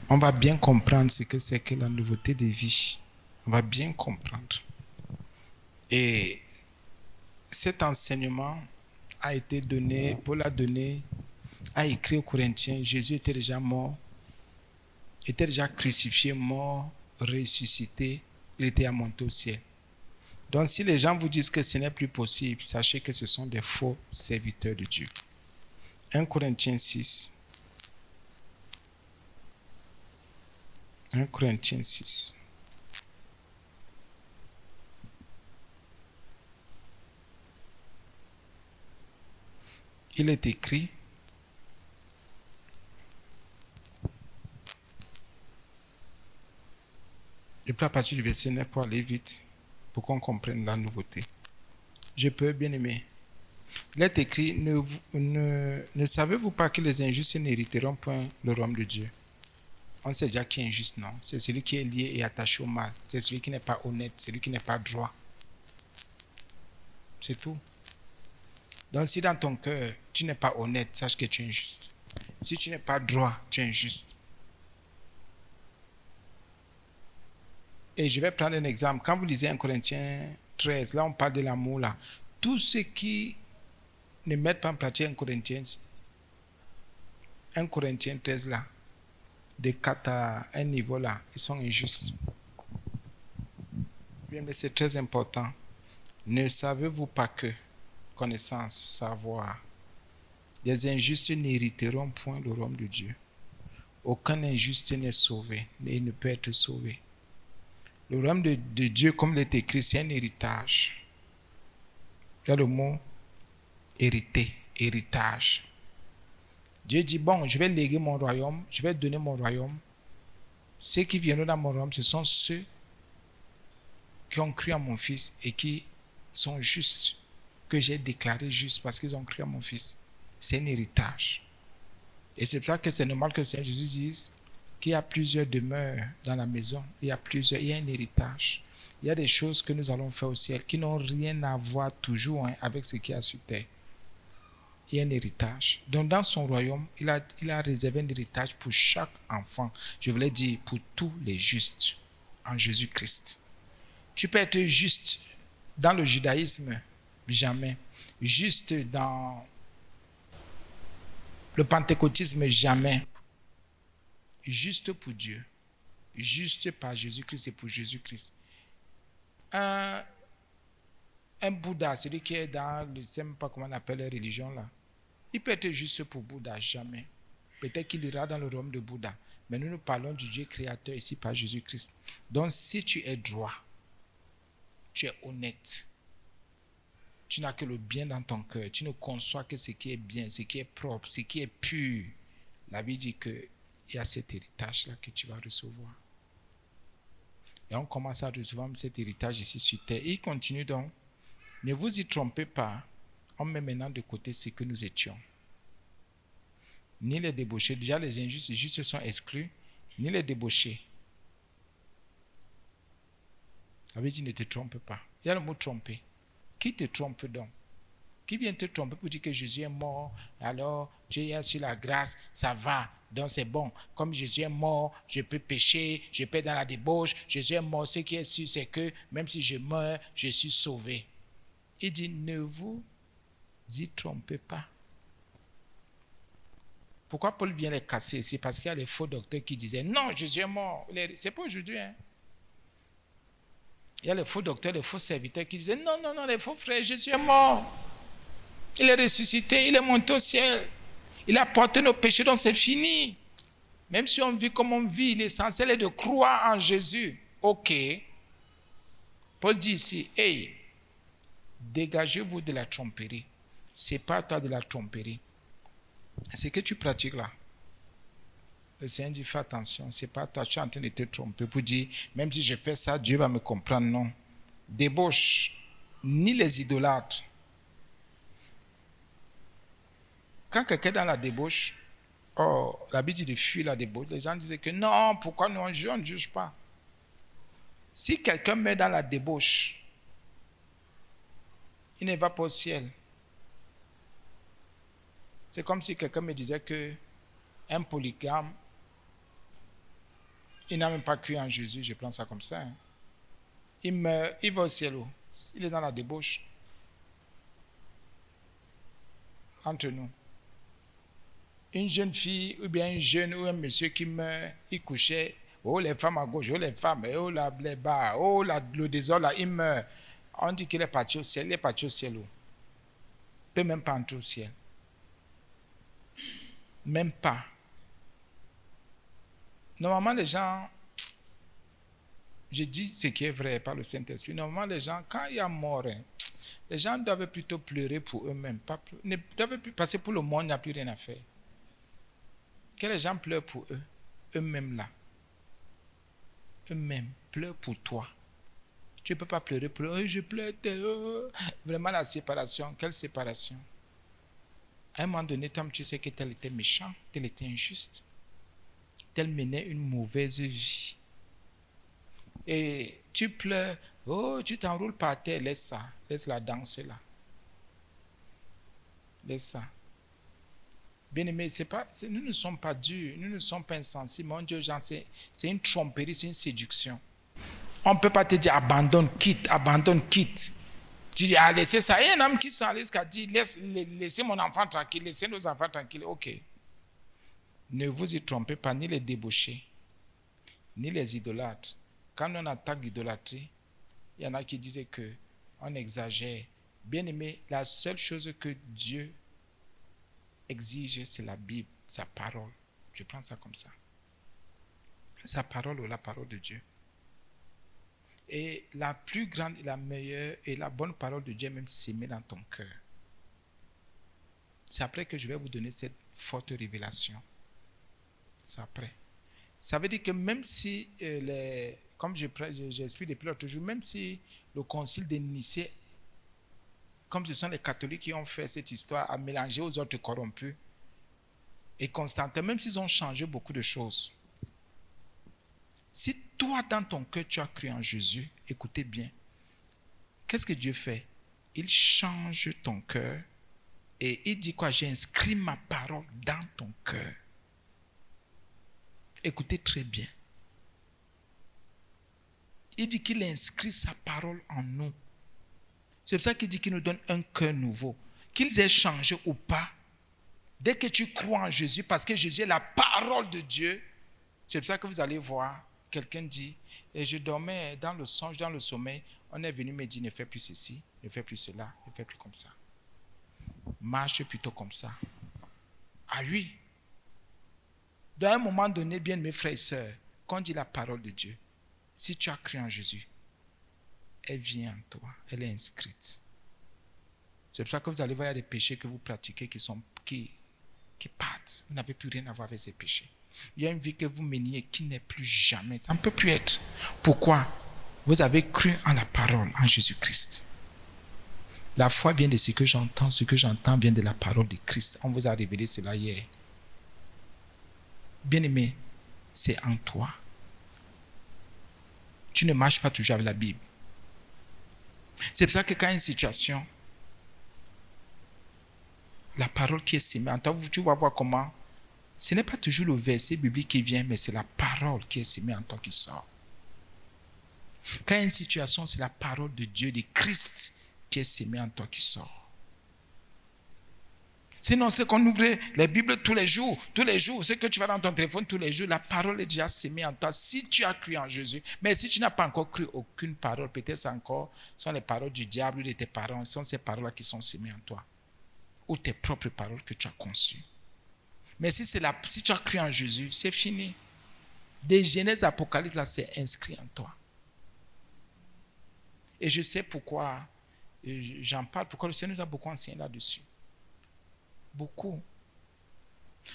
on va bien comprendre ce que c'est que la nouveauté de vie. On va bien comprendre. Et cet enseignement a été donné, Paul a donné, a écrit aux Corinthiens, Jésus était déjà mort, était déjà crucifié, mort, ressuscité, il était monté au ciel. Donc si les gens vous disent que ce n'est plus possible, sachez que ce sont des faux serviteurs de Dieu. 1 Corinthiens 6. 1 Corinthiens 6. Il est écrit, et puis à partir du verset 9 pour aller vite, pour qu'on comprenne la nouveauté. Je peux, bien aimer. Il est écrit, ne savez-vous pas que les injustes n'hériteront point le royaume de Dieu? On sait déjà qui est injuste, non? C'est celui qui est lié et attaché au mal. C'est celui qui n'est pas honnête, celui qui n'est pas droit. C'est tout. Donc si dans ton cœur, tu n'es pas honnête, sache que tu es injuste. Si tu n'es pas droit, tu es injuste. Et je vais prendre un exemple. Quand vous lisez 1 Corinthiens 13, là on parle de l'amour là. Tous ceux qui ne mettent pas en pratique 1 Corinthiens 13 là, de 4 à un niveau là, ils sont injustes. Bien, mais c'est très important. Ne savez-vous pas que, connaissance, savoir, les injustes n'hériteront point le royaume de Dieu. Aucun injuste n'est sauvé et ne peut être sauvé. Le royaume de Dieu, comme il est écrit, c'est un héritage. Il y a le mot hériter, héritage. Dieu dit, bon, je vais léguer mon royaume, je vais donner mon royaume. Ceux qui viendront dans mon royaume, ce sont ceux qui ont cru en mon Fils et qui sont justes, que j'ai déclaré justes parce qu'ils ont cru en mon Fils. C'est un héritage. Et c'est pour ça que c'est normal que Seigneur Jésus dise qu'il y a plusieurs demeures dans la maison. Il y a un héritage. Il y a des choses que nous allons faire au ciel qui n'ont rien à voir toujours avec ce qui est sur terre. Il y a un héritage. Donc dans son royaume, il a réservé un héritage pour chaque enfant. Je voulais dire pour tous les justes en Jésus-Christ. Tu peux être juste dans le judaïsme, jamais. Juste dans le pentecôtisme, jamais. Juste pour Dieu. Juste par Jésus-Christ et pour Jésus-Christ. Un Bouddha, celui qui est dans, je ne sais même pas comment on appelle la religion là, il peut être juste pour Bouddha, jamais. Peut-être qu'il ira dans le royaume de Bouddha. Mais nous parlons du Dieu créateur ici par Jésus-Christ. Donc si tu es droit, tu es honnête, tu n'as que le bien dans ton cœur, tu ne conçois que ce qui est bien, ce qui est propre, ce qui est pur. La Bible dit qu'il y a cet héritage-là que tu vas recevoir. Et on commence à recevoir cet héritage ici sur terre. Et il continue donc. Ne vous y trompez pas. On met maintenant de côté ce que nous étions. Ni les débauchés. Déjà, les injustes, les justes sont exclus. Ni les débauchés. La Bible dit ne te trompe pas. Il y a le mot tromper. Qui te trompe donc? Qui vient te tromper pour dire que Jésus est mort, alors tu es sur la grâce, ça va, donc c'est bon. Comme Jésus est mort, je peux pécher, je peux être dans la débauche. Jésus est mort, ce qui est sûr, c'est que même si je meurs, je suis sauvé. Il dit, ne vous y trompez pas. Pourquoi Paul vient les casser? C'est parce qu'il y a les faux docteurs qui disaient, non, Jésus est mort. C'est pas aujourd'hui, hein. Il y a les faux docteurs, les faux serviteurs qui disaient, non, non, non, les faux frères, Jésus est mort. Il est ressuscité, il est monté au ciel. Il a porté nos péchés, donc c'est fini. Même si on vit comme on vit, l'essentiel est de croire en Jésus. Ok. Paul dit ici, hey, dégagez-vous de la tromperie. C'est pas toi de la tromperie. C'est que tu pratiques là. Le Seigneur dit, fais attention, c'est pas toi, tu es en train de te tromper pour dire, même si je fais ça, Dieu va me comprendre. Non. Débauche, ni les idolâtres. Quand quelqu'un est dans la débauche, la Bible dit de fuir la débauche, les gens disaient que non, pourquoi nous on ne juge pas? Si quelqu'un meurt dans la débauche, il ne va pas au ciel. C'est comme si quelqu'un me disait que un polygame Il n'a même pas cru en Jésus, je prends ça comme ça. Hein. Il meurt, il va au ciel. Il est dans la débauche. Entre nous. Une jeune fille ou bien un jeune ou un monsieur qui meurt, il couchait. Oh, les femmes à gauche, oh, les femmes, oh, les bas, oh, le désordre, là, il meurt. On dit qu'il est parti au ciel. Il est parti au ciel. Il ne peut même pas entrer au ciel. Même pas. Normalement, les gens, je dis ce qui est vrai par le Saint-Esprit, normalement, les gens, quand il y a mort, hein, les gens doivent plutôt pleurer pour eux-mêmes. Ne doivent plus passer pour le monde, il n'y a plus rien à faire. Que les gens pleurent pour eux, eux-mêmes là. Eux-mêmes, pleurent pour toi. Tu ne peux pas pleurer pour eux. Je pleure tellement. Vraiment la séparation. Quelle séparation? À un moment donné, Tom, tu sais que tel était méchant, tel était injuste, tel menait une mauvaise vie. Et tu pleures, oh, tu t'enroules par terre, laisse ça, laisse la danse là. Laisse ça. Bien-aimé, nous ne sommes pas durs, nous ne sommes pas insensibles. Mon Dieu, c'est une tromperie, c'est une séduction. On ne peut pas te dire abandonne, quitte, abandonne, quitte. Tu dis, ah, laissez ça. Il y a un homme qui sont allés jusqu'à dire, laissez mon enfant tranquille, laissez nos enfants tranquilles. Ok. Ne vous y trompez pas, ni les débauchés, ni les idolâtres. Quand on attaque l'idolâtrie, il y en a qui disaient qu'on exagère. Bien aimé, la seule chose que Dieu exige, c'est la Bible, sa parole. Je prends ça comme ça. Sa parole ou la parole de Dieu. Et la plus grande et la meilleure et la bonne parole de Dieu est même s'aimer dans ton cœur. C'est après que je vais vous donner cette forte révélation. C'est après. Ça veut dire que même si, comme j'explique depuis l'autre jour, même si le concile de Nicée, comme ce sont les catholiques qui ont fait cette histoire à mélanger aux autres corrompus, et Constantin, même s'ils ont changé beaucoup de choses, si toi, dans ton cœur, tu as cru en Jésus, écoutez bien, qu'est-ce que Dieu fait? Il change ton cœur et il dit quoi? J'ai inscrit ma parole dans ton cœur. Écoutez très bien. Il dit qu'il inscrit sa parole en nous. C'est pour ça qu'il dit qu'il nous donne un cœur nouveau. Qu'ils aient changé ou pas, dès que tu crois en Jésus, parce que Jésus est la parole de Dieu, c'est pour ça que vous allez voir, quelqu'un dit, et je dormais dans le songe, dans le sommeil, on est venu me dire, ne fais plus ceci, ne fais plus cela, ne fais plus comme ça. Marche plutôt comme ça. Ah oui. Dans un moment donné, bien mes frères et sœurs, quand on dit la parole de Dieu, si tu as cru en Jésus, elle vient en toi, elle est inscrite. C'est pour ça que vous allez voir, il y a des péchés que vous pratiquez qui partent. Vous n'avez plus rien à voir avec ces péchés. Il y a une vie que vous meniez qui n'est plus jamais. Ça ne peut plus être. Pourquoi? Vous avez cru en la parole, en Jésus-Christ. La foi vient de ce que j'entends vient de la parole de Christ. On vous a révélé cela hier. Bien-aimé, c'est en toi. Tu ne marches pas toujours avec la Bible. C'est pour ça que quand il y a une situation, la parole qui est sémée en toi, tu vas voir comment, ce n'est pas toujours le verset biblique qui vient, mais c'est la parole qui est sémée en toi qui sort. Quand il y a une situation, c'est la parole de Dieu, de Christ, qui est sémée en toi qui sort. Sinon, c'est qu'on ouvre les Bibles tous les jours, ce que tu vas dans ton téléphone tous les jours, la parole est déjà sémée en toi, si tu as cru en Jésus. Mais si tu n'as pas encore cru aucune parole, peut-être encore, ce sont les paroles du diable ou de tes parents, ce sont ces paroles-là qui sont sémées en toi. Ou tes propres paroles que tu as conçues. Mais si tu as cru en Jésus, c'est fini. Des Genèse Apocalypse, là, c'est inscrit en toi. Et je sais pourquoi, j'en parle, pourquoi le Seigneur nous a beaucoup enseigné là-dessus. Beaucoup.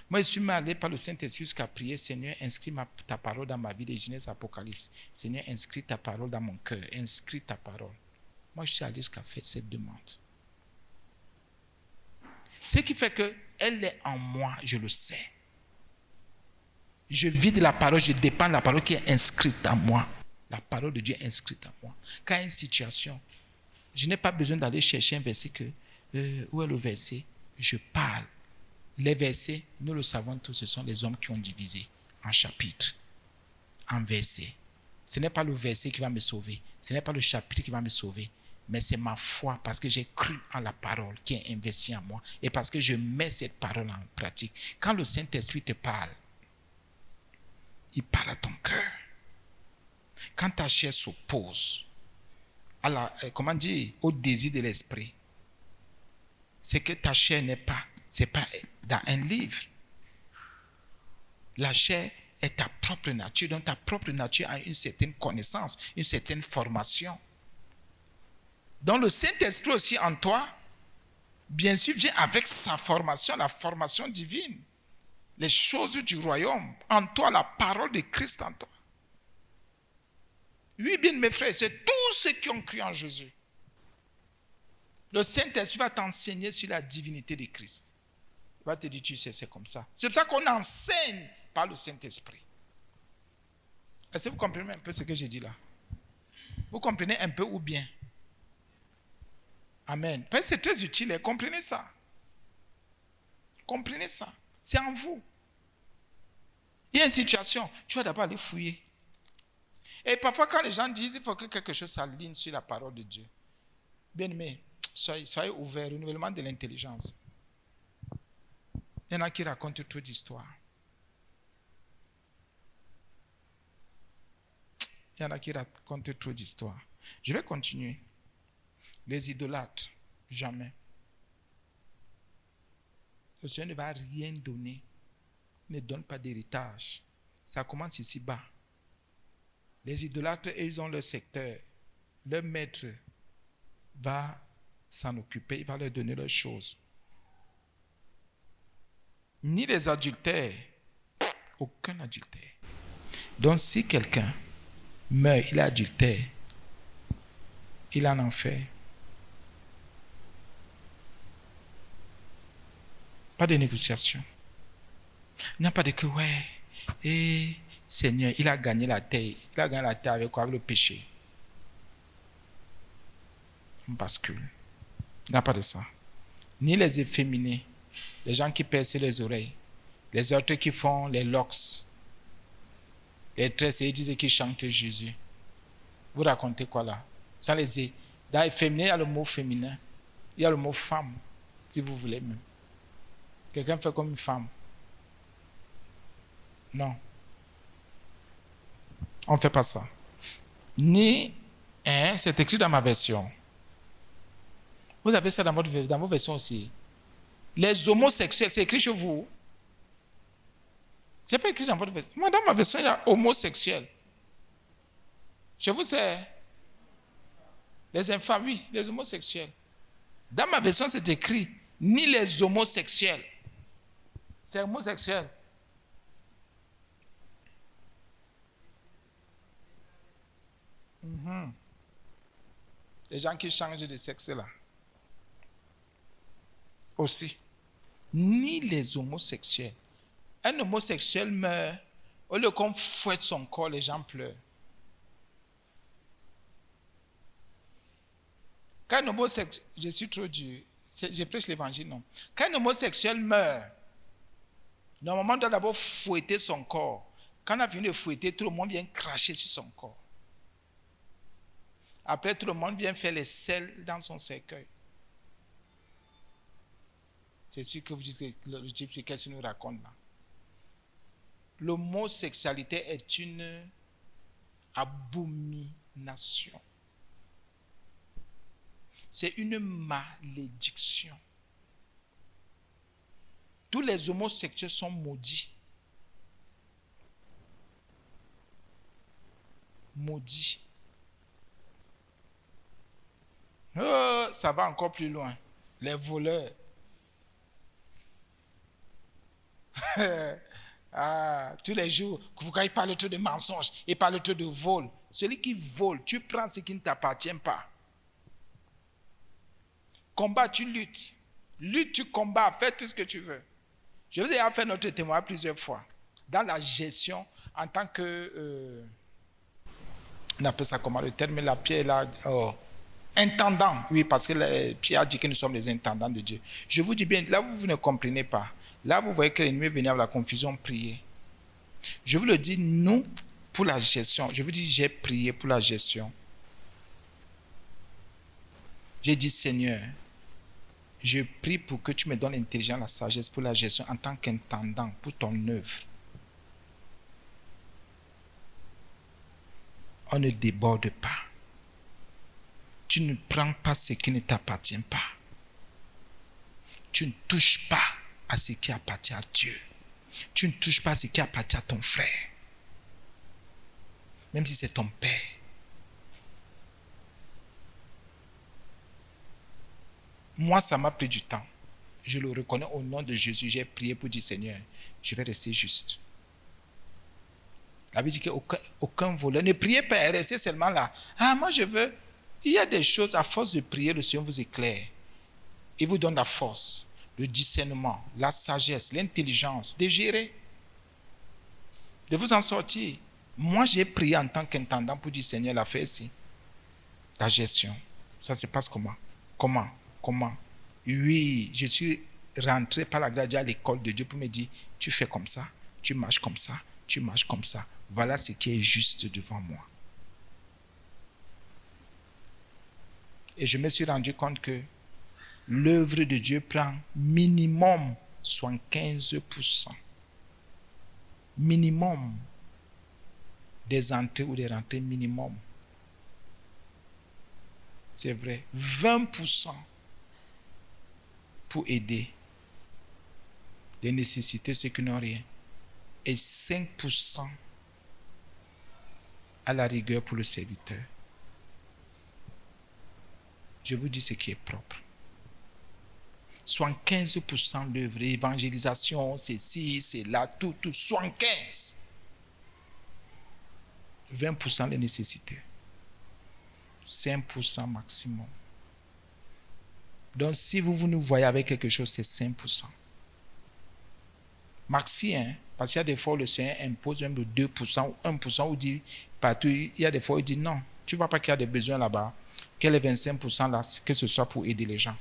Moi, je suis allé par le Saint-Esprit jusqu'à prier, Seigneur, inscris ta parole dans ma vie, des Genèse Apocalypse. Seigneur, inscris ta parole dans mon cœur, inscris ta parole. Moi, je suis allé jusqu'à faire cette demande. Ce qui fait qu'elle est en moi, je le sais. Je vis de la parole, je dépends de la parole qui est inscrite en moi. La parole de Dieu est inscrite en moi. Quand il y a une situation, je n'ai pas besoin d'aller chercher un verset où est le verset? Je parle. Les versets, nous le savons tous, ce sont les hommes qui ont divisé en chapitres. en verset. Ce n'est pas le verset qui va me sauver. Ce n'est pas le chapitre qui va me sauver. Mais c'est ma foi parce que j'ai cru en la parole qui est investie en moi et parce que je mets cette parole en pratique. Quand le Saint-Esprit te parle, il parle à ton cœur. Quand ta chair s'oppose au désir de l'esprit, c'est que ta chair c'est pas dans un livre. La chair est ta propre nature, donc ta propre nature a une certaine connaissance, une certaine formation. Donc le Saint-Esprit aussi en toi, bien sûr, vient avec sa formation, la formation divine. Les choses du royaume, en toi, la parole de Christ en toi. Oui, bien mes frères, c'est tous ceux qui ont cru en Jésus. Le Saint-Esprit va t'enseigner sur la divinité de Christ. Il va te dire, tu sais, c'est comme ça. C'est pour ça qu'on enseigne par le Saint-Esprit. Est-ce que vous comprenez un peu ce que j'ai dit là? Vous comprenez un peu ou bien? Amen. Parce que c'est très utile, comprenez ça. Comprenez ça. C'est en vous. Il y a une situation, tu vas d'abord aller fouiller. Et parfois, quand les gens disent qu'il faut que quelque chose s'aligne sur la parole de Dieu, bien aimé, soyez ouverts, renouvellement de l'intelligence. Il y en a qui racontent trop d'histoires. Il y en a qui racontent trop d'histoires. Je vais continuer. Les idolâtres, jamais. Le Seigneur ne va rien donner. Il ne donne pas d'héritage. Ça commence ici-bas. Les idolâtres, ils ont leur secteur. Leur maître va s'en occuper. Il va leur donner leurs choses. Ni les adultères. Aucun adultère. Donc si quelqu'un meurt, il est adultère, il est en enfer. Pas de négociation. Il n'y a pas de que, ouais, et Seigneur, il a gagné la terre. Il a gagné la terre avec quoi? Avec le péché. On bascule. Il n'y a pas de ça. Ni les efféminés, les gens qui percent les oreilles, les autres qui font les locks, les tresses, et ils disent qu'ils chantent Jésus. Vous racontez quoi là? Sans les dans les féminins, il y a le mot féminin. Il y a le mot femme, si vous voulez même. Quelqu'un fait comme une femme. Non. On ne fait pas ça. Ni, c'est écrit dans ma version. Vous avez ça dans vos versions aussi. Les homosexuels, c'est écrit chez vous. C'est pas écrit dans votre version. Moi, dans ma version, il y a homosexuel. Chez vous, c'est les infâmes, oui, les homosexuels. Dans ma version, c'est écrit ni les homosexuels. C'est homosexuel. Les gens qui changent de sexe là. Aussi. Ni les homosexuels. Un homosexuel meurt, au lieu qu'on fouette son corps, les gens pleurent. Quand un homosexuel, je suis trop dur, je prêche l'évangile, non. Quand un homosexuel meurt, normalement, on doit d'abord fouetter son corps. Quand on a fini de fouetter, tout le monde vient cracher sur son corps. Après, tout le monde vient faire les sels dans son cercueil. C'est sûr que vous dites que le type, c'est qu'est-ce qu'il nous raconte là. L'homosexualité est une abomination. C'est une malédiction. Tous les homosexuels sont maudits. Maudits. Oh, ça va encore plus loin. Les voleurs. Tous les jours, pourquoi il parle trop de mensonges, il parle trop de vol. Celui qui vole, tu prends ce qui ne t'appartient pas. Combat, tu luttes. Lutte, tu combats, fais tout ce que tu veux. Je vous ai fait notre témoignage plusieurs fois. Dans la gestion, en tant que, on appelle ça comment le terme, la Pierre là, intendant, oui, parce que Pierre a dit que nous sommes les intendants de Dieu. Je vous dis bien, là vous ne comprenez pas. Là vous voyez que l'ennemi est venu avec la confusion, prier. Je vous le dis, nous, pour la gestion. Je vous dis, j'ai prié pour la gestion. J'ai dit, Seigneur, je prie pour que tu me donnes l'intelligence, la sagesse pour la gestion en tant qu'intendant pour ton œuvre. On ne déborde pas. Tu ne prends pas ce qui ne t'appartient pas. Tu ne touches pas à ce qui appartient à Dieu. Tu ne touches pas à ce qui appartient à ton frère. Même si c'est ton père. Moi, ça m'a pris du temps. Je le reconnais au nom de Jésus. J'ai prié pour dire, Seigneur, je vais rester juste. La Bible dit qu'aucun voleur. Ne priez pas, restez seulement là. Ah, moi je veux. Il y a des choses, à force de prier, le Seigneur vous éclaire. Il vous donne la force, le discernement, la sagesse, l'intelligence de gérer, de vous en sortir. Moi, j'ai prié en tant qu'intendant pour dire, Seigneur, la fait ici. La gestion. Ça se passe comment? Comment? Oui, je suis rentré par la grâce à l'école de Dieu pour me dire, tu fais comme ça, tu marches comme ça, tu marches comme ça. Voilà ce qui est juste devant moi. Et je me suis rendu compte que l'œuvre de Dieu prend minimum 75%. Minimum des entrées ou des rentrées minimum. C'est vrai. 20% pour aider les nécessités, ceux qui n'ont rien. Et 5% à la rigueur pour le serviteur. Je vous dis ce qui est propre. 75% d'œuvre, évangélisation, c'est ci, c'est là, tout, 75%. 20% les nécessités. 5% maximum. Donc, si vous nous voyez avec quelque chose, c'est 5%. Maxi, hein? Parce qu'il y a des fois où le Seigneur impose même le 2% ou 1% ou dit partout. Il y a des fois où il dit non, tu ne vois pas qu'il y a des besoins là-bas. Quel est 25% là, que ce soit pour aider les gens.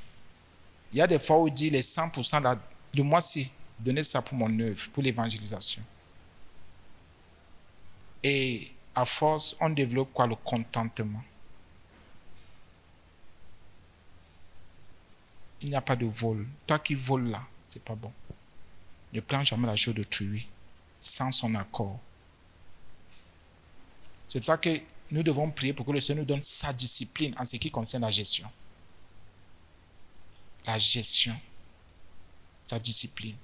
Il y a des fois où il dit les 100% là, le mois-ci, donnez ça pour mon œuvre, pour l'évangélisation. Et à force, on développe quoi? Le contentement. Il n'y a pas de vol. Toi qui voles là, c'est pas bon. Ne prends jamais la chose d'autrui sans son accord. C'est pour ça que nous devons prier pour que le Seigneur nous donne sa discipline en ce qui concerne la gestion. La gestion. Sa discipline.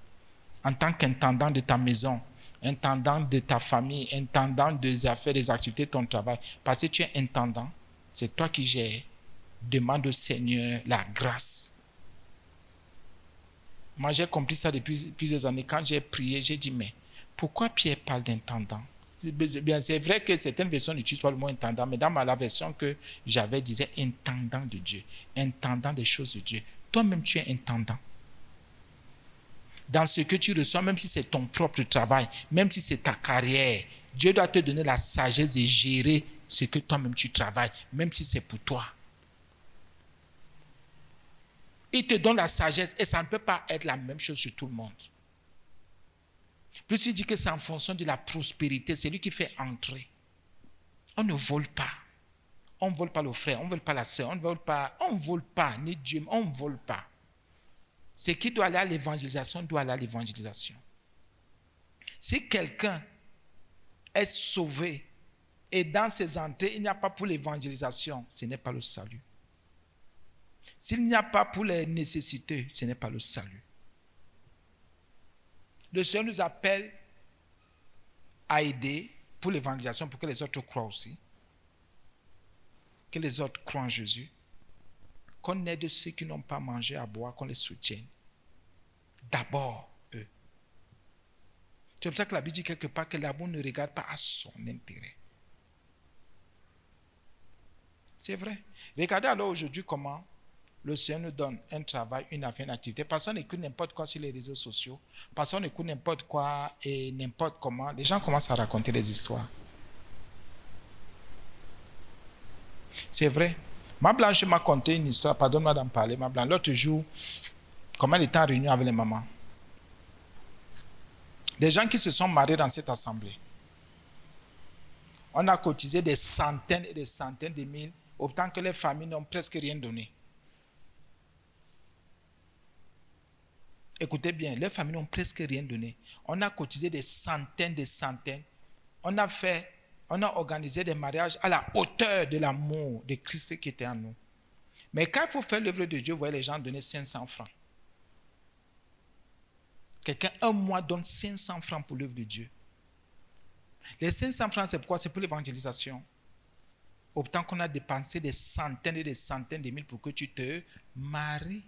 En tant qu'intendant de ta maison, intendant de ta famille, intendant des affaires, des activités de ton travail, parce que tu es intendant, c'est toi qui gères. Demande au Seigneur la grâce. Moi, j'ai compris ça depuis plusieurs années. Quand j'ai prié, j'ai dit, mais pourquoi Pierre parle d'intendant? Bien, c'est vrai que certaines versions n'utilisent pas le mot intendant, mais dans la version que j'avais, disait intendant de Dieu, intendant des choses de Dieu. Toi-même, tu es intendant. Dans ce que tu reçois, même si c'est ton propre travail, même si c'est ta carrière, Dieu doit te donner la sagesse de gérer ce que toi-même tu travailles, même si c'est pour toi. Il te donne la sagesse et ça ne peut pas être la même chose sur tout le monde. Plus il dit que c'est en fonction de la prospérité, c'est lui qui fait entrer. On ne vole pas. On ne vole pas le frère, on ne vole pas la sœur, on ne vole pas, ni Dieu, on ne vole pas. Ce qui doit aller à l'évangélisation doit aller à l'évangélisation. Si quelqu'un est sauvé et dans ses entrées, il n'y a pas pour l'évangélisation, ce n'est pas le salut. S'il n'y a pas pour les nécessités, ce n'est pas le salut. Le Seigneur nous appelle à aider pour l'évangélisation, pour que les autres croient aussi. Que les autres croient en Jésus. Qu'on aide ceux qui n'ont pas mangé à boire, qu'on les soutienne. D'abord, eux. C'est pour ça que la Bible dit quelque part que l'amour ne regarde pas à son intérêt. C'est vrai. Regardez alors aujourd'hui comment le Seigneur nous donne un travail, une affaire, une activité. Personne n'écoute n'importe quoi sur les réseaux sociaux. Personne n'écoute n'importe quoi et n'importe comment. Les gens commencent à raconter des histoires. C'est vrai. Ma Blanche m'a conté une histoire, pardonne-moi d'en parler, ma Blanche. L'autre jour, comment elle était en réunion avec les mamans. Des gens qui se sont mariés dans cette assemblée. On a cotisé des centaines et des centaines de mille, autant que les familles n'ont presque rien donné. Écoutez bien, les familles n'ont presque rien donné. On a cotisé des centaines, On a organisé des mariages à la hauteur de l'amour de Christ qui était en nous. Mais quand il faut faire l'œuvre de Dieu, vous voyez les gens donner 500 francs. Quelqu'un, un mois, donne 500 francs pour l'œuvre de Dieu. Les 500 francs, c'est pourquoi? C'est pour l'évangélisation. Autant qu'on a dépensé des centaines et des centaines de mille pour que tu te maries.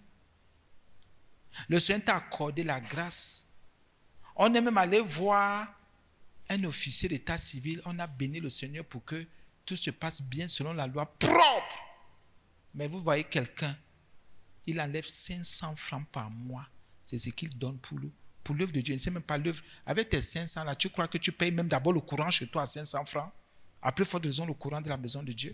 Le Seigneur t'a accordé la grâce. On est même allé voir un officier d'état civil. On a béni le Seigneur pour que tout se passe bien selon la loi propre. Mais vous voyez quelqu'un, il enlève 500 francs par mois. C'est ce qu'il donne pour l'œuvre de Dieu. Il ne sait même pas l'œuvre. Avec tes 500 là, tu crois que tu payes même d'abord le courant chez toi à 500 francs? À plus forte raison, le courant de la maison de Dieu.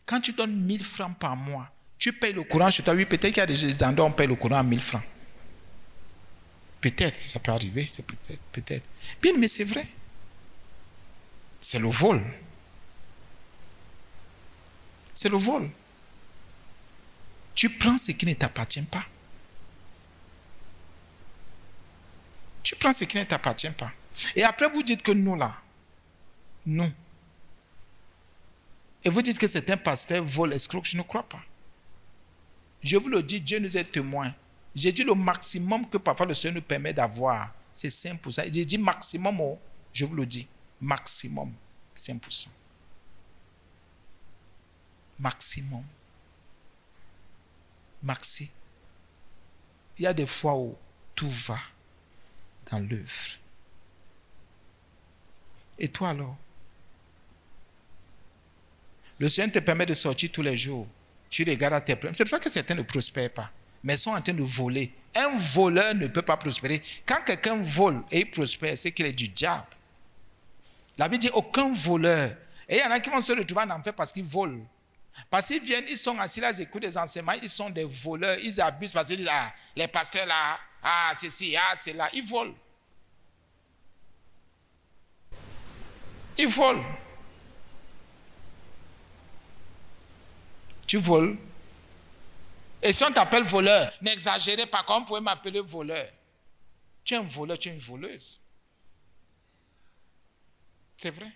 Quand tu donnes 1000 francs par mois, tu payes le courant chez toi. Oui, peut-être qu'il y a des endroits où on paye le courant à 1000 francs. Peut-être, ça peut arriver, c'est peut-être. Bien, mais c'est vrai. C'est le vol. C'est le vol. Tu prends ce qui ne t'appartient pas. Tu prends ce qui ne t'appartient pas. Et après, vous dites que nous, là, nous. Et vous dites que c'est un pasteur vol, escroc, je ne crois pas. Je vous le dis, Dieu nous est témoin. J'ai dit le maximum que parfois le Seigneur nous permet d'avoir, c'est 5%. J'ai dit maximum, oh, je vous le dis, maximum, 5%. Maximum. Maxi. Il y a des fois où tout va dans l'œuvre. Et toi alors? Le Seigneur te permet de sortir tous les jours. Tu regardes à tes problèmes. C'est pour ça que certains ne prospèrent pas. Mais ils sont en train de voler. Un voleur ne peut pas prospérer. Quand quelqu'un vole et il prospère, c'est qu'il est du diable. La Bible dit aucun voleur. Et il y en a qui vont se retrouver en enfer parce qu'ils volent. Parce qu'ils viennent, ils sont assis là, ils écoutent des enseignements, ils sont des voleurs, ils abusent parce qu'ils disent, ah, les pasteurs là, ah, c'est ci, ah, c'est là, ils volent. Ils volent. Tu voles. Et si on t'appelle voleur, n'exagérez pas, comme vous pouvez m'appeler voleur. Tu es un voleur, tu es une voleuse. C'est vrai.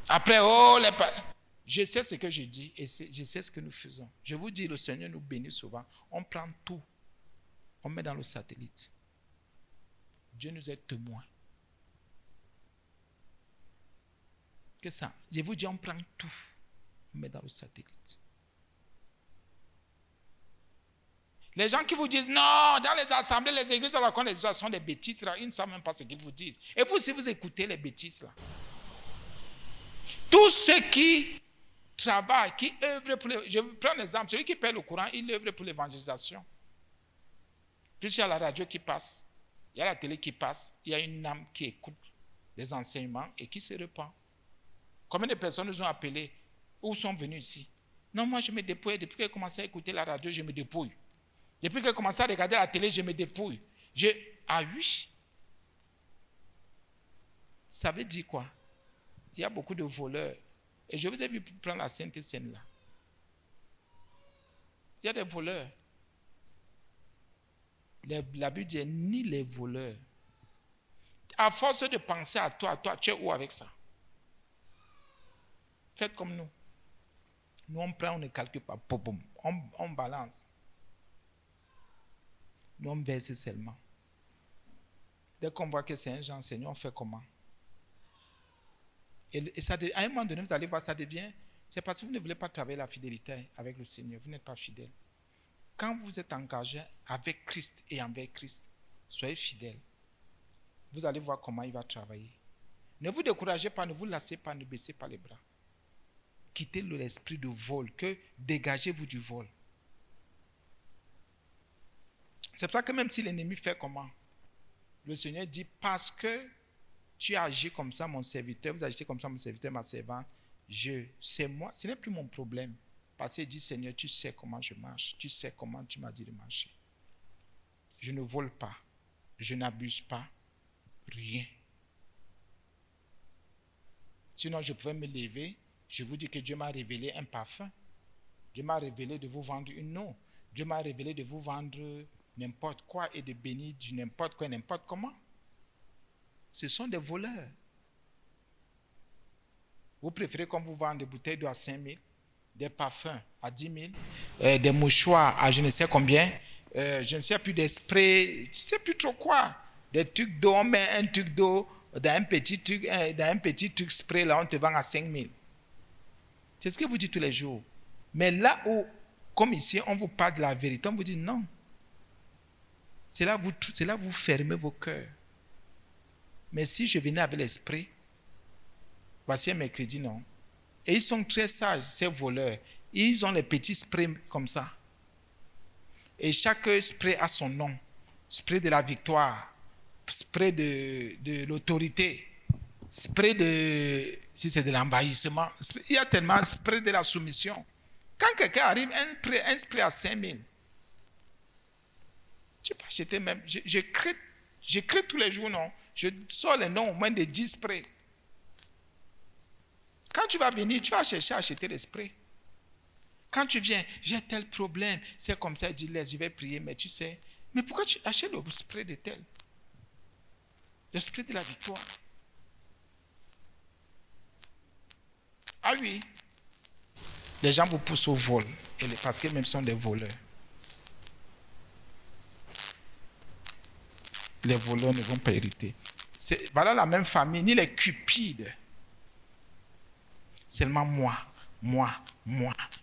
Après, oh, je sais ce que je dis et je sais ce que nous faisons. Je vous dis, le Seigneur nous bénit souvent. On prend tout, on met dans le satellite. Dieu nous est témoin. Que ça, je vous dis, on prend tout, on met dans le satellite. Les gens qui vous disent, non, dans les assemblées, les églises, on raconte les histoires sont des bêtises, là, ils ne savent même pas ce qu'ils vous disent. Et vous, si vous écoutez les bêtises, là, tous ceux qui travaillent, qui œuvrent pour je vous prends un exemple, celui qui paie le courant, il œuvre pour l'évangélisation. Puis il y a la radio qui passe, il y a la télé qui passe, il y a une âme qui écoute les enseignements et qui se répand. Combien de personnes nous ont appelés ou sont venus ici? Non, moi je me dépouille. Depuis que j'ai commencé à écouter la radio, je me dépouille. Depuis que j'ai commencé à regarder la télé, je me dépouille. Ah oui? Ça veut dire quoi? Il y a beaucoup de voleurs. Et je vous ai vu prendre la Sainte Seine là. Il y a des voleurs. La Bible dit ni les voleurs. À force de penser à toi, tu es où avec ça? Faites comme nous. Nous, on prend, on ne calcule pas. On balance. Nous, on verse seulement. Dès qu'on voit que c'est un genre Seigneur, on fait comment? Et ça, à un moment donné, vous allez voir, ça devient... C'est parce que vous ne voulez pas travailler la fidélité avec le Seigneur. Vous n'êtes pas fidèle. Quand vous êtes engagé avec Christ et envers Christ, soyez fidèle. Vous allez voir comment il va travailler. Ne vous découragez pas, ne vous lassez pas, ne baissez pas les bras. Quittez l'esprit de vol, dégagez-vous du vol. C'est pour ça que même si l'ennemi fait comment, le Seigneur dit, parce que tu as agi comme ça, mon serviteur, vous agissez comme ça, mon serviteur, ma servante, c'est moi, ce n'est plus mon problème. Parce qu'il dit, Seigneur, tu sais comment je marche, tu sais comment tu m'as dit de marcher. je ne vole pas, je n'abuse pas, rien. Sinon, je pouvais me lever, je vous dis que Dieu m'a révélé un parfum. Dieu m'a révélé de vous vendre une eau. Dieu m'a révélé de vous vendre n'importe quoi et de bénir du n'importe quoi, n'importe comment. Ce sont des voleurs. Vous préférez qu'on vous vende des bouteilles d'eau à 5 000, des parfums à 10 000, des mouchoirs à je ne sais combien, je ne sais plus, des sprays, je ne sais plus trop quoi. Des trucs d'eau, on met un truc d'eau dans un petit truc spray, là, on te vend à 5 000. C'est ce que vous dites tous les jours. Mais là où, comme ici, on vous parle de la vérité, on vous dit non. C'est là où vous fermez vos cœurs. Mais si je venais avec l'esprit, voici un mercredi, non. Et ils sont très sages, ces voleurs. Ils ont les petits sprays comme ça. Et chaque spray a son nom. Spray de la victoire, spray de l'autorité, spray de, si c'est de l'envahissement, il y a tellement spray de la soumission. Quand quelqu'un arrive, un spray à 5 000, je peux acheter même, j'écris tous les jours, non. Je sors les noms au moins de 10 sprays. Quand tu vas venir, tu vas chercher à acheter les sprays. Quand tu viens, j'ai tel problème, c'est comme ça, dis-les, je vais prier, mais tu sais, mais pourquoi tu achètes le spray de tel? Le spray de la victoire. Ah oui, les gens vous poussent au vol, parce que même sont des voleurs. Les voleurs ne vont pas hériter. Voilà la même famille, ni les cupides. Seulement moi,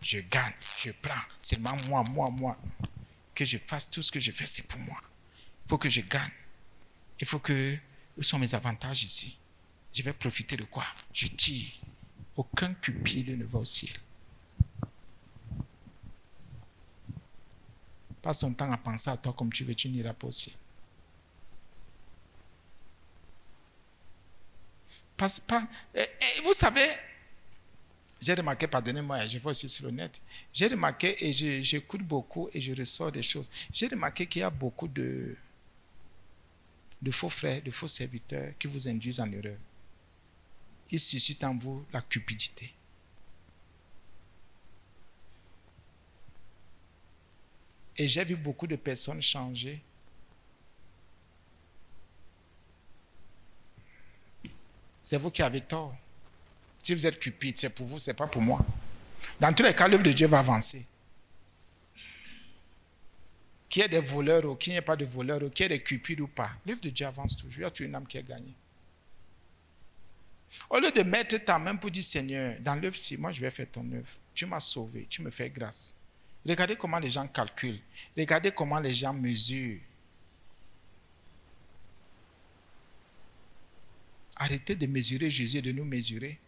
je gagne, je prends. Seulement moi. Que je fasse tout ce que je fais, c'est pour moi. Il faut que je gagne. Il faut que... Où sont mes avantages ici? Je vais profiter de quoi? Je tire. Aucun cupide ne va au ciel. Passe ton temps à penser à toi comme tu veux, tu n'iras pas au ciel. Vous savez, j'ai remarqué, pardonnez-moi, je vois aussi sur le net, j'ai remarqué et j'écoute beaucoup et je ressors des choses. J'ai remarqué qu'il y a beaucoup de faux frères, de faux serviteurs qui vous induisent en erreur. Ils suscitent en vous la cupidité. Et j'ai vu beaucoup de personnes changer. C'est vous qui avez tort. Si vous êtes cupide, c'est pour vous, c'est pas pour moi. Dans tous les cas, l'œuvre de Dieu va avancer. Qu'il y ait des voleurs ou qu'il n'y ait pas de voleurs ou qu'il y ait des cupides ou pas, l'œuvre de Dieu avance toujours. Il y a toujours une âme qui est gagnée. Au lieu de mettre ta main pour dire Seigneur, dans l'œuvre-ci, moi je vais faire ton œuvre. Tu m'as sauvé, tu me fais grâce. Regardez comment les gens calculent. Regardez comment les gens mesurent. Arrêtez de mesurer Jésus et de nous mesurer.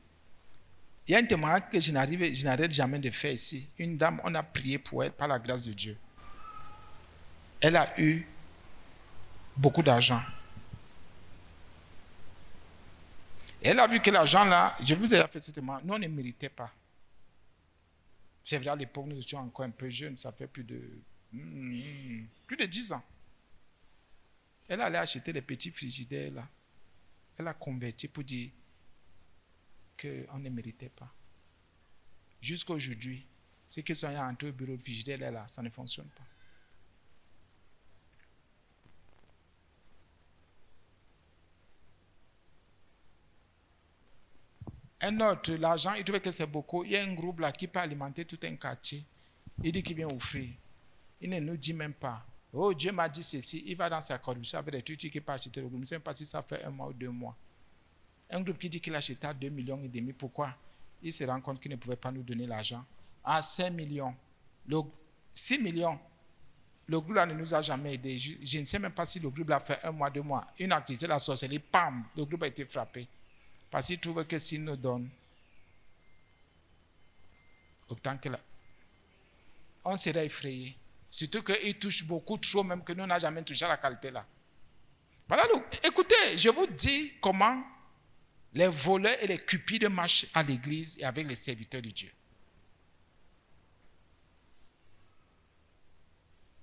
Il y a un témoignage que je n'arrête jamais de faire ici. Une dame, on a prié pour elle par la grâce de Dieu. Elle a eu beaucoup d'argent. Et elle a vu que l'argent là, je vous ai fait ce témoignage, nous on ne méritait pas. C'est vrai, à l'époque, nous étions encore un peu jeunes, ça fait plus de 10 ans. Elle allait acheter les petits frigidaires là. Elle a converti pour dire qu'on ne méritait pas. Jusqu'à aujourd'hui, ceux qui sont entrés au bureau de frigidaire là, ça ne fonctionne pas. Un autre, l'argent, il trouvait que c'est beaucoup. Il y a un groupe là qui peut alimenter tout un quartier. Il dit qu'il vient offrir. Il ne nous dit même pas. Oh, Dieu m'a dit ceci. Il va dans sa corruption avec des trucs qui peut acheter le groupe. Je ne sais pas si ça fait 1 mois ou 2 mois. Un groupe qui dit qu'il achète à 2,5 millions. Pourquoi? Il se rend compte qu'il ne pouvait pas nous donner l'argent. À 5 millions. 6 millions. Le groupe là ne nous a jamais aidés. Je ne sais même pas si le groupe là fait 1 mois, 2 mois. Une activité de la sorcellerie, pam, le groupe a été frappé. Parce qu'il trouve que s'il nous donne, autant que là, on serait effrayé. Surtout qu'il touche beaucoup trop, même que nous n'avons jamais touché à la qualité là. Voilà, donc, écoutez, je vous dis comment les voleurs et les cupides marchent à l'église et avec les serviteurs de Dieu.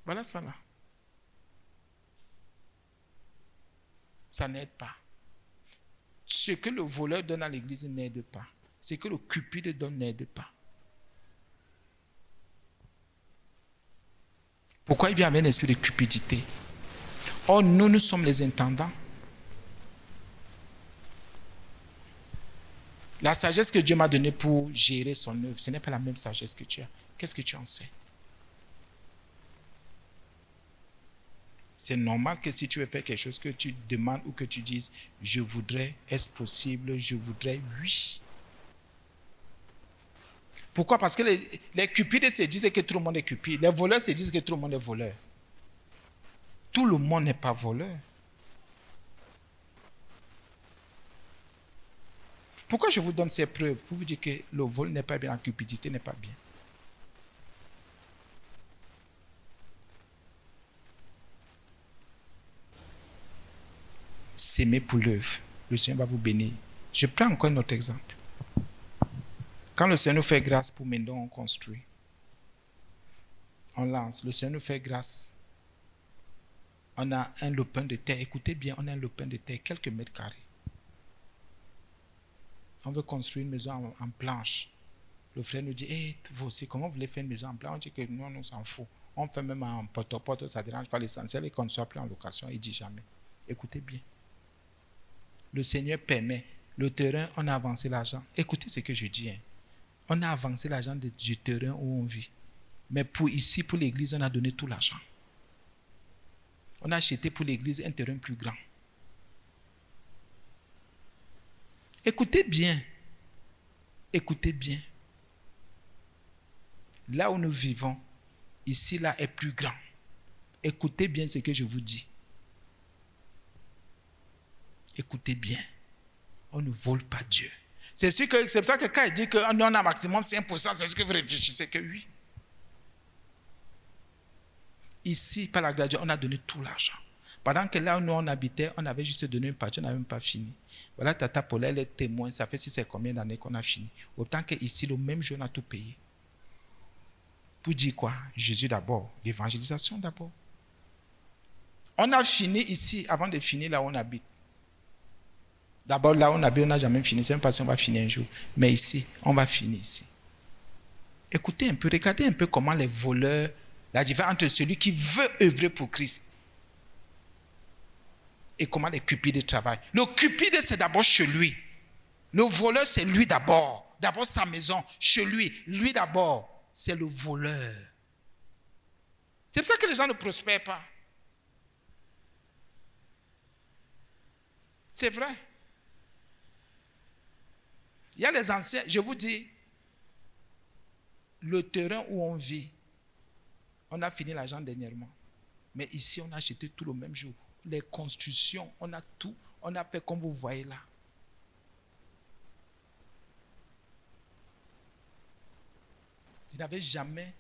Voilà ça là. Ça n'aide pas. Ce que le voleur donne à l'église n'aide pas. Ce que le cupide donne n'aide pas. Pourquoi il vient avec un esprit de cupidité? Or, nous sommes les intendants. La sagesse que Dieu m'a donnée pour gérer son œuvre, ce n'est pas la même sagesse que tu as. Qu'est-ce que tu en sais? C'est normal que si tu veux faire quelque chose, que tu demandes ou que tu dises, je voudrais, est-ce possible, je voudrais, oui. Pourquoi? Parce que les cupides se disent que tout le monde est cupide. Les voleurs se disent que tout le monde est voleur. Tout le monde n'est pas voleur. Pourquoi je vous donne ces preuves? Pour vous dire que le vol n'est pas bien, la cupidité n'est pas bien. S'aimer pour l'œuvre. Le Seigneur va vous bénir. Je prends encore un autre exemple. Quand le Seigneur nous fait grâce pour Mendon, on construit. On lance. Le Seigneur nous fait grâce. On a un lopin de terre. Écoutez bien, on a un lopin de terre, quelques mètres carrés. On veut construire une maison en planche. Le frère nous dit, hey, vous aussi, comment vous voulez faire une maison en planche? On dit que non, on s'en fout. On fait même en porte-à-porte, ça ne dérange pas l'essentiel et qu'on ne soit plus en location. Il dit jamais. Écoutez bien. Le Seigneur permet. Le terrain, on a avancé l'argent. Écoutez ce que je dis. Hein. On a avancé l'argent du terrain où on vit. Mais pour ici, pour l'église, on a donné tout l'argent. On a acheté pour l'église un terrain plus grand. Écoutez bien. Écoutez bien. Là où nous vivons, ici, là, est plus grand. Écoutez bien ce que je vous dis. Écoutez bien. On ne vole pas Dieu. C'est pour ça que quand il dit qu'on a maximum 5%, c'est ce que vous réfléchissez que oui. Ici, par la grâce de Dieu, on a donné tout l'argent. Pendant que là où nous on habitait, on avait juste donné une partie, on n'avait même pas fini. Voilà, Tata Paula, elle est témoin, ça fait si c'est combien d'années qu'on a fini. Autant qu'ici, le même jour, on a tout payé. Pour dire quoi? Jésus d'abord, l'évangélisation d'abord. On a fini ici avant de finir là où on habite. D'abord, là où on habite, on n'a jamais fini. C'est même pas si on va finir un jour. Mais ici, on va finir ici. Écoutez un peu, regardez un peu comment les voleurs, la différence entre celui qui veut œuvrer pour Christ et comment les cupides travaillent. Le cupide, c'est d'abord chez lui. Le voleur, c'est lui d'abord. D'abord sa maison, chez lui. Lui d'abord, c'est le voleur. C'est pour ça que les gens ne prospèrent pas. C'est vrai. Il y a les anciens, je vous dis, le terrain où on vit, on a fini l'argent dernièrement. Mais ici, on a acheté tout le même jour. Les constructions, on a tout. On a fait comme vous voyez là. Je n'avais jamais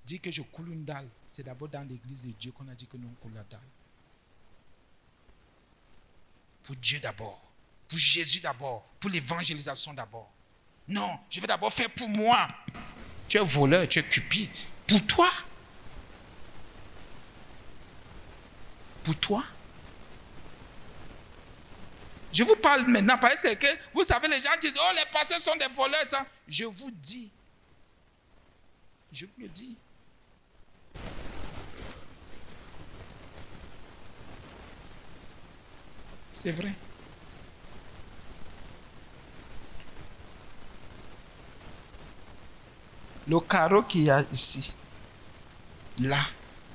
dit que je coule une dalle. C'est d'abord dans l'église de Dieu qu'on a dit que nous on coule la dalle. Pour Dieu d'abord. Pour Jésus d'abord. Pour l'évangélisation d'abord. Non, je vais d'abord faire pour moi. Tu es voleur, tu es cupide. Pour toi. Pour toi. Je vous parle maintenant parce que vous savez, les gens disent, oh, les pasteurs sont des voleurs. Ça. Je vous dis. Je vous le dis. C'est vrai. Le carreau qu'il y a ici, là,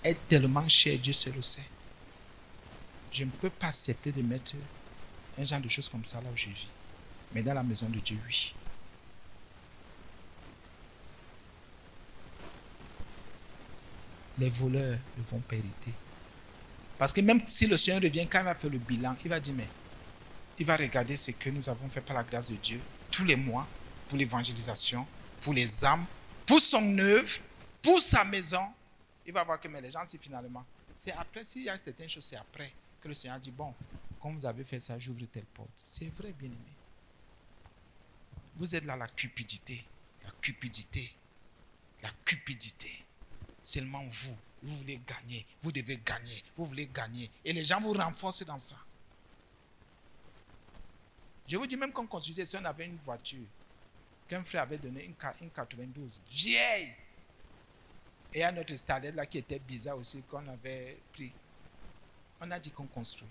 est tellement cher, Dieu seul le sait. Je ne peux pas accepter de mettre un genre de choses comme ça là où je vis. Mais dans la maison de Dieu, oui. Les voleurs ne vont pas hériter. Parce que même si le Seigneur revient, quand il va faire le bilan, il va dire, mais il va regarder ce que nous avons fait par la grâce de Dieu, tous les mois, pour l'évangélisation, pour les âmes, pour son œuvre, pour sa maison. Il va voir que mais les gens, si finalement, c'est après, s'il y a certaines choses, c'est après que le Seigneur dit, bon, comme vous avez fait ça, j'ouvre telle porte. C'est vrai, bien-aimé. Vous êtes là, la cupidité, la cupidité, la cupidité. Seulement vous voulez gagner, vous devez gagner, vous voulez gagner. Et les gens vous renforcent dans ça. Je vous dis, même quand on construisait, si on avait une voiture, qu'un frère avait donné une 92, vieille, et un autre stade là qui était bizarre aussi, qu'on avait pris. On a dit qu'on construit.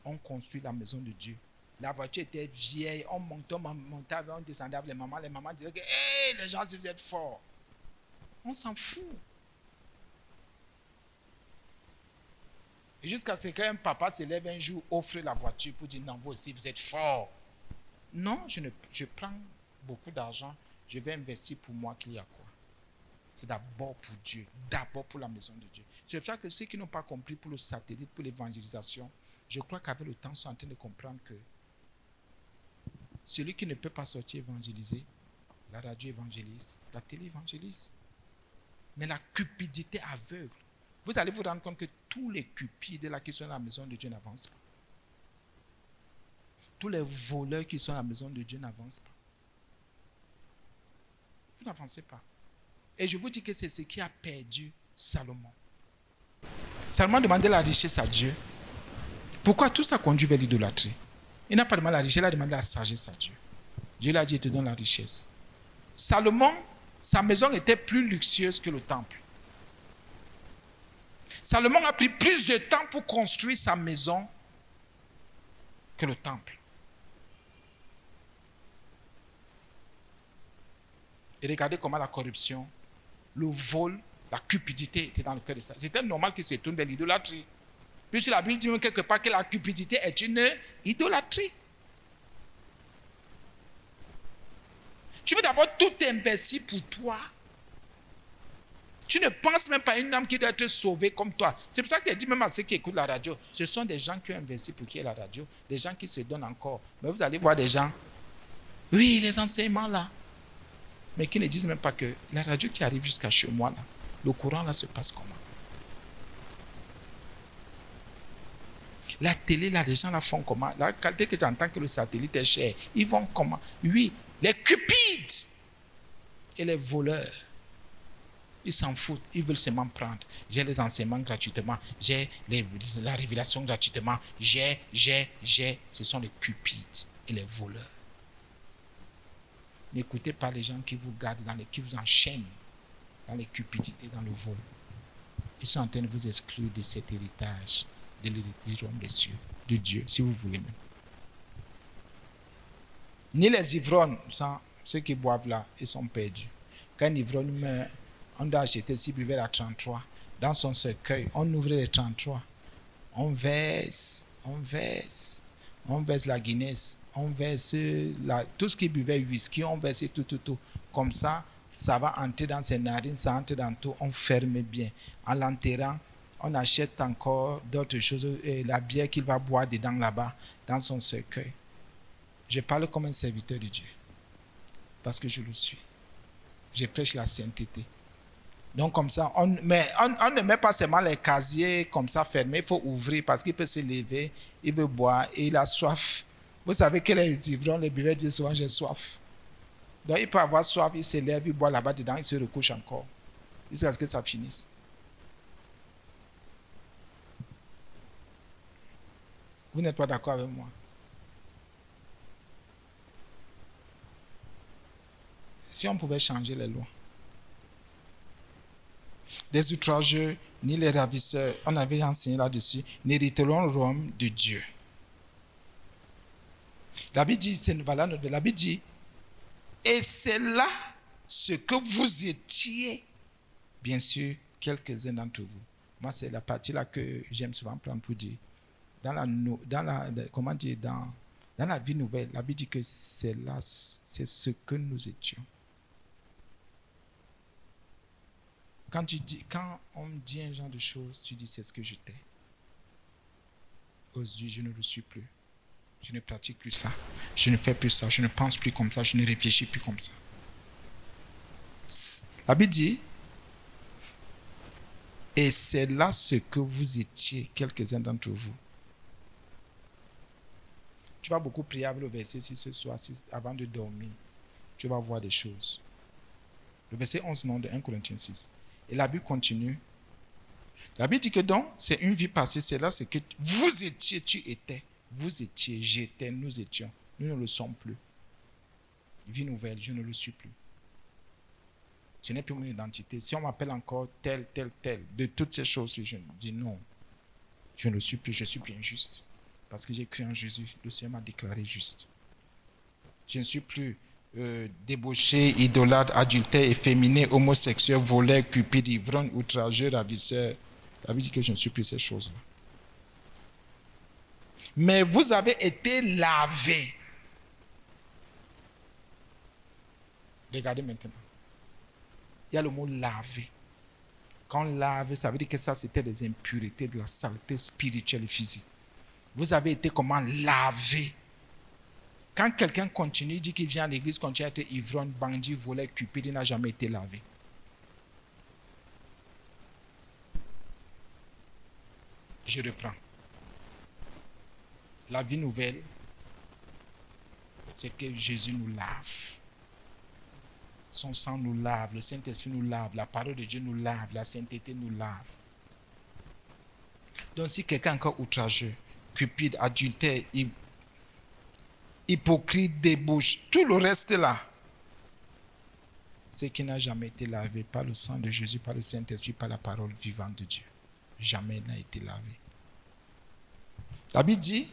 On construit la maison de Dieu. La voiture était vieille, on montait, on descendait avec les mamans. Les mamans disaient que hey, les gens, si vous êtes forts. On s'en fout. Et jusqu'à ce qu'un papa se lève un jour, offre la voiture pour dire non, vous aussi, vous êtes forts. Non, je prends beaucoup d'argent, je vais investir pour moi qu'il y a quoi. C'est d'abord pour Dieu, d'abord pour la maison de Dieu. C'est pour ça que ceux qui n'ont pas compris pour le satellite, pour l'évangélisation, je crois qu'avec le temps, ils sont en train de comprendre que celui qui ne peut pas sortir évangéliser, la radio évangélise, la télé évangélise. Mais la cupidité aveugle, vous allez vous rendre compte que tous les cupides là qui sont dans la maison de Dieu n'avancent pas. Tous les voleurs qui sont dans la maison de Dieu n'avancent pas. Vous n'avancez pas. Et je vous dis que c'est ce qui a perdu Salomon. Salomon demandait la richesse à Dieu. Pourquoi tout ça conduit vers l'idolâtrie? Il n'a pas demandé la richesse, il a demandé la sagesse à Dieu. Dieu lui a dit, il te donne la richesse. Salomon, sa maison était plus luxueuse que le temple. Salomon a pris plus de temps pour construire sa maison que le temple. Et regardez comment la corruption, le vol, la cupidité était dans le cœur de ça. C'était normal qu'il se tourne vers l'idolâtrie. Puisque la Bible dit même quelque part que la cupidité est une idolâtrie. Tu veux d'abord tout investir pour toi. Tu ne penses même pas à une âme qui doit être sauvée comme toi. C'est pour ça qu'il dit même à ceux qui écoutent la radio, ce sont des gens qui ont investi pour qu'il y ait la radio, des gens qui se donnent encore. Mais vous allez voir des gens, oui, les enseignements là, mais qui ne disent même pas que la radio qui arrive jusqu'à chez moi là, le courant là se passe comment? La télé là, les gens la font comment? Là, dès que j'entends que le satellite est cher, ils vont comment? Oui, les cupides et les voleurs. Ils s'en foutent, ils veulent seulement prendre. J'ai les enseignements gratuitement, j'ai la révélation gratuitement, ce sont les cupides et les voleurs. N'écoutez pas les gens qui vous gardent, qui vous enchaînent dans les cupidités, dans le vol. Ils sont en train de vous exclure de cet héritage, de royaume des cieux, de Dieu, si vous voulez même. Ni les ivrognes, ceux qui boivent là, ils sont perdus. Quand un ivrogne meurt, on doit acheter 6 buvelles à 33. Dans son cercueil, on ouvre les 33. On verse la Guinness, on verse tout ce qui buvait whisky, on verse tout. Comme ça, ça va entrer dans ses narines, ça entre dans tout, on ferme bien. En l'enterrant, on achète encore d'autres choses, la bière qu'il va boire dedans là-bas, dans son cercueil. Je parle comme un serviteur de Dieu, parce que je le suis. Je prêche la sainteté. Donc comme ça, on ne met pas seulement les casiers comme ça fermés, il faut ouvrir parce qu'il peut se lever, il veut boire et il a soif. Vous savez que les ivrognes, les buveurs disent souvent j'ai soif. Donc il peut avoir soif, il se lève, il boit là-bas dedans, il se recouche encore. Jusqu'à ce que ça finisse. Vous n'êtes pas d'accord avec moi? Si on pouvait changer les lois. Les outrageux, ni les ravisseurs, on avait enseigné là-dessus, n'hériteront le royaume de Dieu. La Bible dit, la Bible dit, et c'est là ce que vous étiez, bien sûr, quelques-uns d'entre vous. Moi, c'est la partie là que j'aime souvent prendre pour dire, dans la vie nouvelle, la Bible dit que c'est là, c'est ce que nous étions. Quand on me dit un genre de choses, tu dis c'est ce que j'étais. Aujourd'hui, je ne le suis plus. Je ne pratique plus ça. Je ne fais plus ça. Je ne pense plus comme ça. Je ne réfléchis plus comme ça. La Bible dit, et c'est là ce que vous étiez, quelques-uns d'entre vous. Tu vas beaucoup prier avec le verset 6 ce soir, avant de dormir. Tu vas voir des choses. Le verset 11, non, de 1 Corinthiens 6. Et la Bible continue. La Bible dit que donc, c'est une vie passée, c'est là ce que vous étiez, tu étais. Vous étiez, j'étais, nous étions. Nous ne le sommes plus. Vie nouvelle, je ne le suis plus. Je n'ai plus mon identité. Si on m'appelle encore tel, tel, tel, de toutes ces choses, je dis non. Je ne le suis plus, je suis bien juste. Parce que j'ai cru en Jésus, le Seigneur m'a déclaré juste. Je ne suis plus débauché, idolâtre, adultère, efféminé, homosexuel, voleur, cupide, ivrogne, outrageux, ravisseur. La Bible dit que je ne suis plus ces choses-là. Mais vous avez été lavé. Regardez maintenant. Il y a le mot laver. Quand laver, ça veut dire que ça, c'était des impuretés, de la saleté spirituelle et physique. Vous avez été comment lavé. Quand quelqu'un continue, dit qu'il vient à l'église, continue à être ivrogne, bandit, voleur, cupide, il n'a jamais été lavé. Je reprends. La vie nouvelle, c'est que Jésus nous lave. Son sang nous lave, le Saint-Esprit nous lave, la parole de Dieu nous lave, la sainteté nous lave. Donc si quelqu'un est encore outrageux, cupide, adultère, hypocrite, débauche, tout le reste là, c'est qu'il n'a jamais été lavé par le sang de Jésus, par le Saint-Esprit, par la parole vivante de Dieu. Jamais il n'a été lavé. La Bible dit,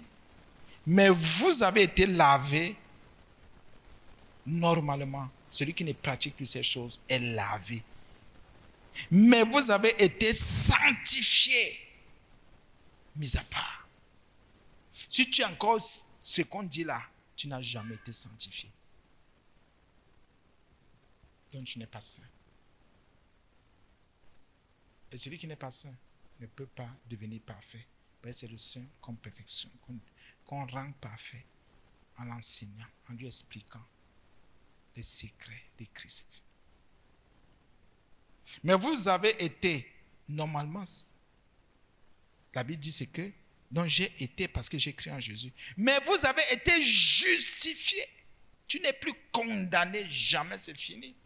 mais vous avez été lavé normalement. Celui qui ne pratique plus ces choses est lavé. Mais vous avez été sanctifié, mis à part. Si tu es encore ce qu'on dit là, tu n'as jamais été sanctifié. Donc tu n'es pas saint. Et celui qui n'est pas saint ne peut pas devenir parfait. C'est le saint comme perfection, qu'on rend parfait en l'enseignant, en lui expliquant les secrets de Christ. Mais vous avez été, normalement, la Bible dit c'est que, donc j'ai été parce que j'ai cru en Jésus. Mais vous avez été justifié. Tu n'es plus condamné, jamais c'est fini.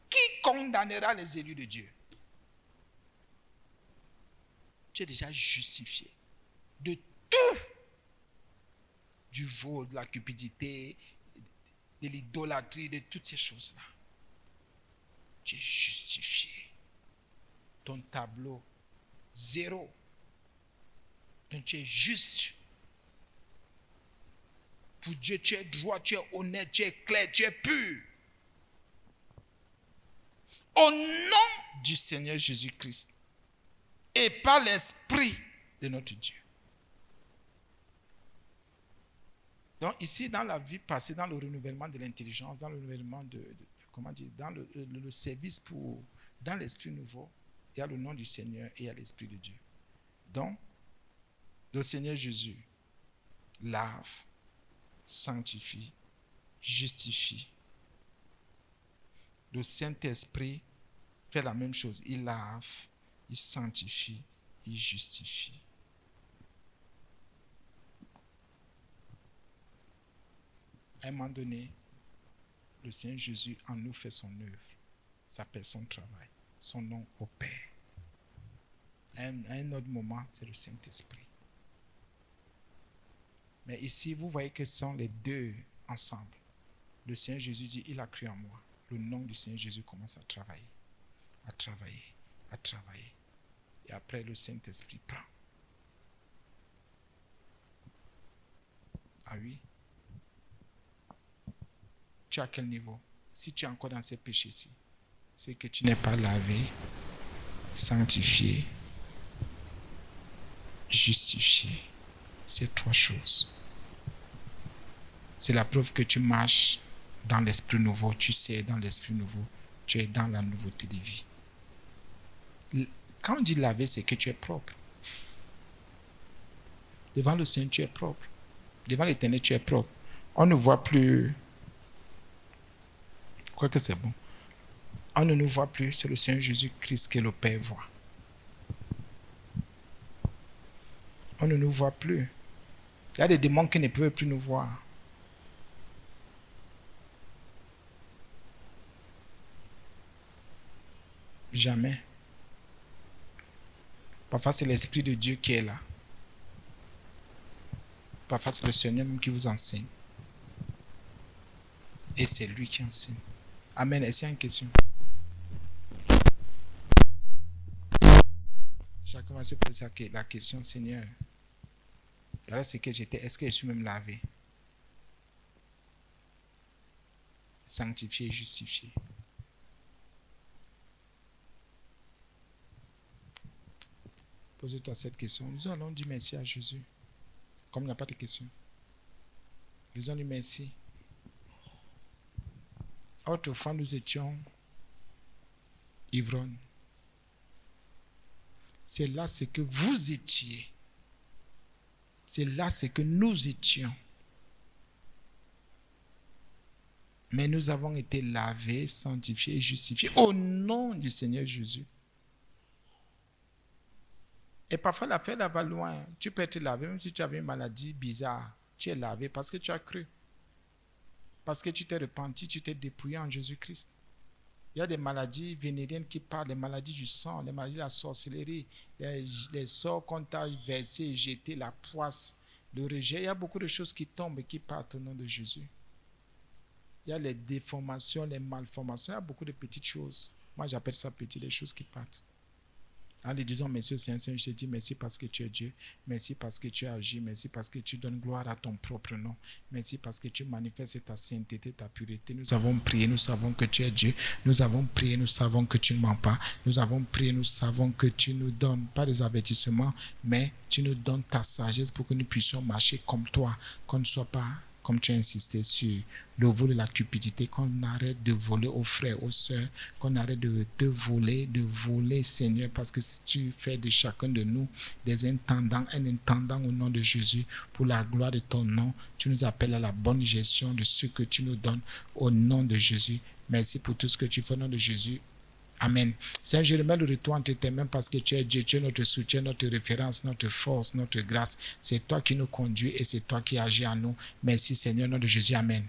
Qui condamnera les élus de Dieu? Tu es déjà justifié de tout. Du vol, de la cupidité, de l'idolâtrie, de toutes ces choses-là. Tu es justifié. Ton tableau, zéro. Donc tu es juste. Pour Dieu, tu es droit, tu es honnête, tu es clair, tu es pur. Au nom du Seigneur Jésus-Christ et par l'Esprit de notre Dieu. Donc ici, dans la vie passée, dans le renouvellement de l'intelligence, dans le renouvellement dans le service dans l'Esprit nouveau, il y a le nom du Seigneur et il y a l'Esprit de Dieu. Donc, le Seigneur Jésus lave, sanctifie, justifie. Le Saint-Esprit fait la même chose. Il lave, il sanctifie, il justifie. À un moment donné, le Seigneur Jésus en nous fait son œuvre, sa personne travaille, son nom opère. À un autre moment, c'est le Saint-Esprit. Mais ici, vous voyez que ce sont les deux ensemble. Le Seigneur Jésus dit, il a cru en moi. Le nom du Seigneur Jésus commence à travailler, à travailler, à travailler. Et après, le Saint-Esprit prend. Ah oui? Tu es à quel niveau? Si tu es encore dans ces péchés-ci, c'est que tu n'es pas lavé, sanctifié, justifié. C'est trois choses. C'est la preuve que tu marches dans l'esprit nouveau, tu sais dans l'esprit nouveau, tu es dans la nouveauté de vie. Quand on dit laver, c'est que tu es propre. Devant le Seigneur, tu es propre. Devant l'Éternel, tu es propre. On ne voit plus. Quoique c'est bon. On ne nous voit plus, c'est le Seigneur Jésus-Christ que le Père voit. On ne nous voit plus. Il y a des démons qui ne peuvent plus nous voir. Jamais. Parfois, c'est l'Esprit de Dieu qui est là. Parfois, c'est le Seigneur même qui vous enseigne. Et c'est lui qui enseigne. Amen. Est-ce qu'il y a une question? Chacun va se poser la question, Seigneur. Voilà ce que j'étais. Est-ce que je suis même lavé? Sanctifié, justifié. Pose-toi cette question. Nous allons dire merci à Jésus. Comme il n'y a pas de question. Nous allons dire merci. Autrefois, nous étions ivrognes. C'est là ce que vous étiez. C'est là ce que nous étions. Mais nous avons été lavés, sanctifiés et justifiés au nom du Seigneur Jésus. Et parfois, l'affaire là va loin. Tu peux être lavé, même si tu avais une maladie bizarre. Tu es lavé parce que tu as cru. Parce que tu t'es repenti, tu t'es dépouillé en Jésus-Christ. Il y a des maladies vénériennes qui parlent, les maladies du sang, les maladies de la sorcellerie, les sorts qu'on t'a versés, jetés, la poisse, le rejet. Il y a beaucoup de choses qui tombent et qui partent au nom de Jésus. Il y a les déformations, les malformations, il y a beaucoup de petites choses. Moi, j'appelle ça petites, les choses qui partent. En lui disant merci au Seigneur, je te dis merci parce que tu es Dieu, merci parce que tu agis, merci parce que tu donnes gloire à ton propre nom, merci parce que tu manifestes ta sainteté, ta pureté. Nous avons prié, nous savons que tu es Dieu, nous avons prié, nous savons que tu ne mens pas, nous avons prié, nous savons que tu nous donnes pas des avertissements, mais tu nous donnes ta sagesse pour que nous puissions marcher comme toi, qu'on ne soit pas comme tu as insisté sur le vol de la cupidité, qu'on arrête de voler aux frères, aux sœurs, qu'on arrête de voler, Seigneur, parce que si tu fais de chacun de nous des intendants, un intendant au nom de Jésus, pour la gloire de ton nom, tu nous appelles à la bonne gestion de ce que tu nous donnes au nom de Jésus. Merci pour tout ce que tu fais au nom de Jésus. Amen. Seigneur, je remets le retour entre tes mains parce que tu es Dieu, tu es notre soutien, notre référence, notre force, notre grâce. C'est toi qui nous conduis et c'est toi qui agis en nous. Merci Seigneur, au nom de Jésus. Amen.